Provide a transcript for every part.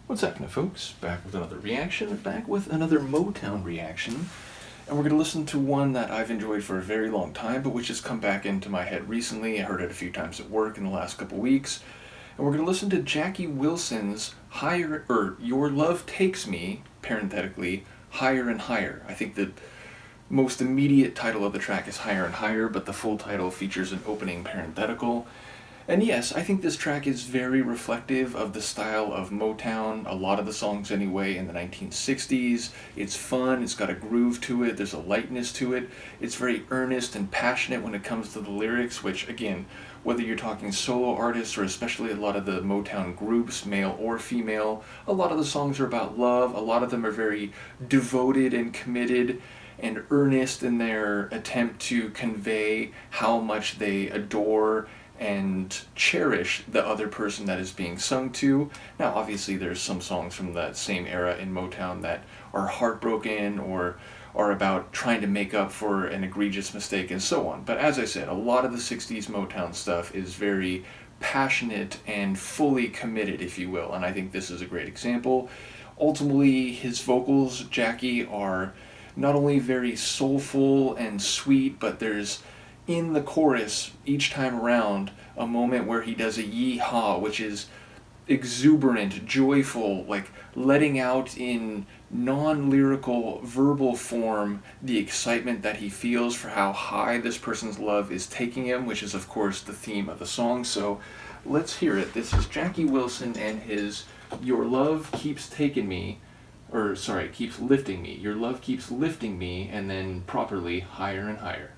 What's happening, folks? Back with another reaction, back with another Motown reaction. And we're going to listen to one that I've enjoyed for a very long time, but which has come back into my head recently. I heard it a few times at work in the last couple weeks. And we're going to listen to Jackie Wilson's Your Love Takes Me, parenthetically, Higher and Higher. I think the most immediate title of the track is Higher and Higher, but the full title features an opening parenthetical. And yes, I think this track is very reflective of the style of Motown, a lot of the songs anyway, in the 1960s. It's fun, it's got a groove to it, there's a lightness to it. It's very earnest and passionate when it comes to the lyrics, which again, whether you're talking solo artists or especially a lot of the Motown groups, male or female, a lot of the songs are about love, a lot of them are very devoted and committed and earnest in their attempt to convey how much they adore and cherish the other person that is being sung to. Now, obviously, there's some songs from that same era in Motown that are heartbroken or are about trying to make up for an egregious mistake and so on. But as I said, a lot of the 60s Motown stuff is very passionate and fully committed, if you will, and I think this is a great example. Ultimately, his vocals, Jackie, are not only very soulful and sweet, but there's in the chorus, each time around, a moment where he does a yee-haw, which is exuberant, joyful, like letting out in non-lyrical, verbal form the excitement that he feels for how high this person's love is taking him, which is, of course, the theme of the song. So let's hear it. This is Jackie Wilson and his Your Love Keeps Taking Me, keeps lifting me. Your love keeps lifting me, and then properly, higher and higher.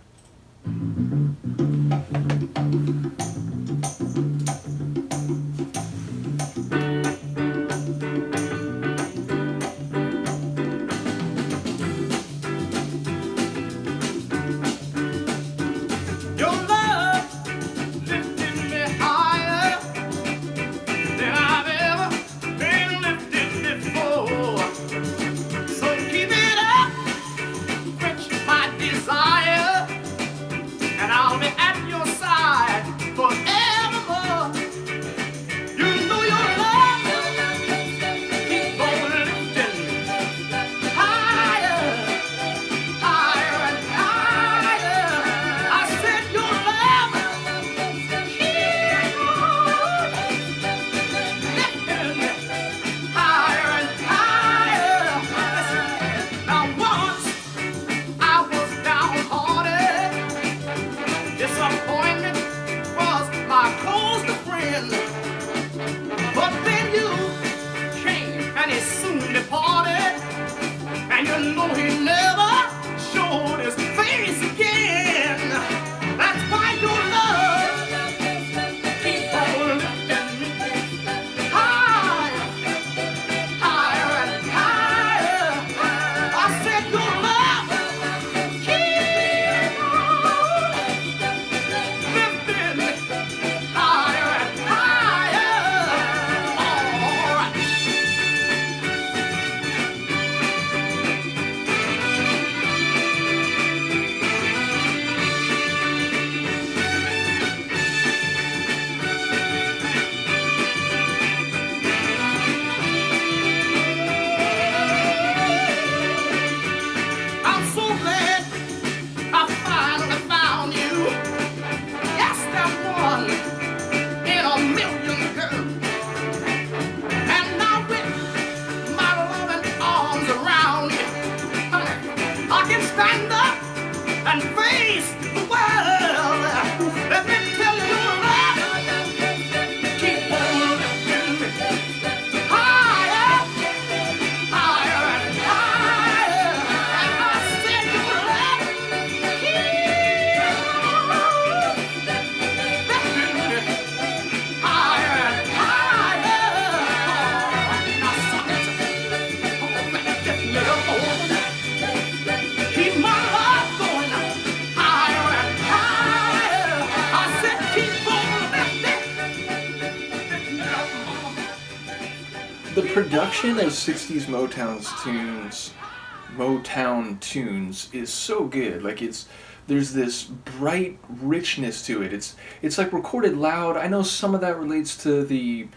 The production of 60s Motown tunes is so good. Like there's this bright richness to it. It's like recorded loud. I know some of that relates to the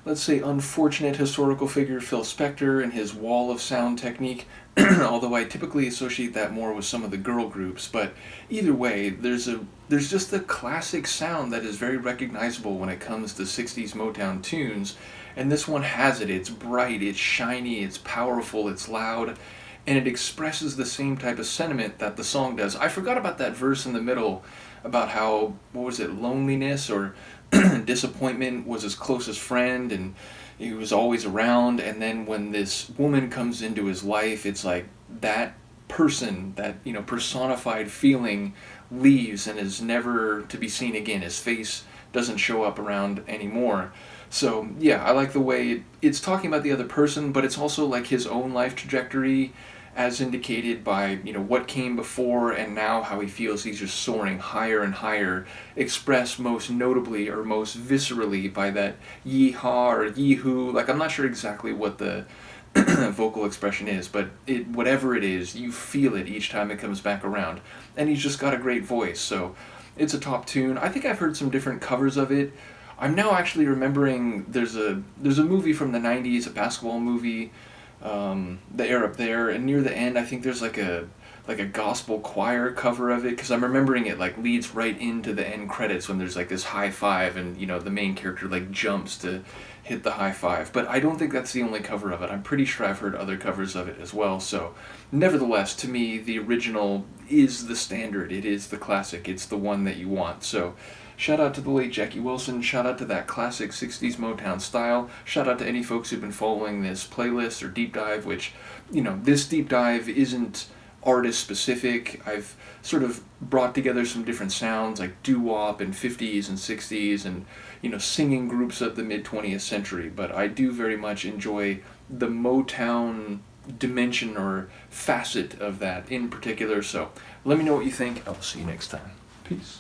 let's say, unfortunate historical figure Phil Spector and his wall of sound technique, although I typically associate that more with some of the girl groups. But either way, there's just a classic sound that is very recognizable when it comes to 60s Motown tunes, and this one has it. It's bright, it's shiny, it's powerful, it's loud, and it expresses the same type of sentiment that the song does. I forgot about that verse in the middle about how, what was it, loneliness or disappointment was his closest friend, and he was always around, and then when this woman comes into his life, it's like that person, that, you know, personified feeling leaves and is never to be seen again. His face doesn't show up around anymore. So yeah, I like the way it's talking about the other person, but it's also like his own life trajectory, as indicated by, you know, what came before and now how he feels he's just soaring higher and higher, expressed most notably or most viscerally by that yee-haw or yee-hoo. Like, I'm not sure exactly what the vocal expression is, but whatever it is, you feel it each time it comes back around. And he's just got a great voice, so it's a top tune. I think I've heard some different covers of it. I'm now actually remembering there's a movie from the 90s, a basketball movie, The Air Up There, and near the end I think there's like a gospel choir cover of it, because I'm remembering it like leads right into the end credits when there's like this high five and, you know, the main character like jumps to hit the high five. But I don't think that's the only cover of it. I'm pretty sure I've heard other covers of it as well. So nevertheless, to me, the original is the standard. It is the classic. It's the one that you want. So shout out to the late Jackie Wilson, shout out to that classic 60s Motown style, shout out to any folks who've been following this playlist or deep dive, which, you know, this deep dive isn't artist specific. I've sort of brought together some different sounds like doo-wop and 50s and 60s and, you know, singing groups of the mid-20th century, but I do very much enjoy the Motown dimension or facet of that in particular. So let me know what you think. I'll see you next time. Peace.